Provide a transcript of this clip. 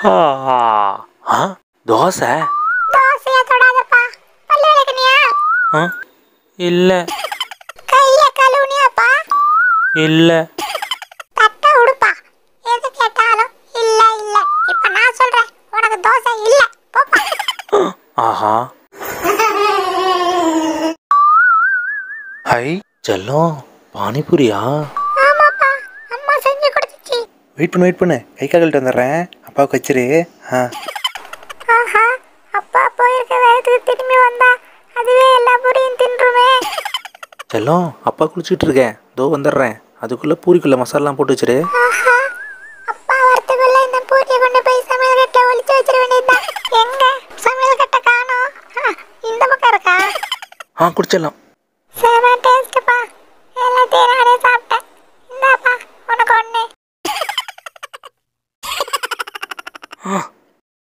ஆ ஆ தோசை. தோசையா தொடாதப்பா. பல்லு விளக்குனியா? ஆ இல்லை. கைய கழுவுனியாப்பா? இல்லை. தட்டை உடுப்பா. எது கேட்டாலும் இல்ல இல்ல. இப்ப நான் சொல்றேன், உனக்கு தோசை இல்ல. போப்பா. ஆஹா. ஹை செல்லம், பானிபூரியா? ஆமாப்பா, அம்மா செஞ்சு கொடுத்துச்சு. வெயிட் பண்ணு கை கால்கிட்ட வந்துடுறேன். அப்பாவுக்கு வச்சிரு. ஆஹா, அப்பா போயிருக்க வேகத்துக்கு திரும்பி வந்தா அதுவே எல்லா பூரியும் தின்றுமே. செல்லம், அப்பா குளிச்சுட்டு இருக்கேன், தோ வந்துடுறேன். அதுக்குள்ளே பூரிக்குள்ளே மசாலாலாம் போட்டு வச்சிரு. ஆஹா, அப்பா வரத்துக்குள்ள இந்த பூரியை கொண்டு போய் சமையல் கட்டில் ஒளிச்சு வச்சிட வேண்டியதுதான். எங்க சமையல் கட்டை காணோம்? இந்த பக்கம் இருக்கா? குடிச்சிடலாம். செம டேஸ்ட்ப்பா. எல்லாத்தையும் நானே சாப்பிட்டேன். இந்தாப்பா உனக்கு ஒண்ணு.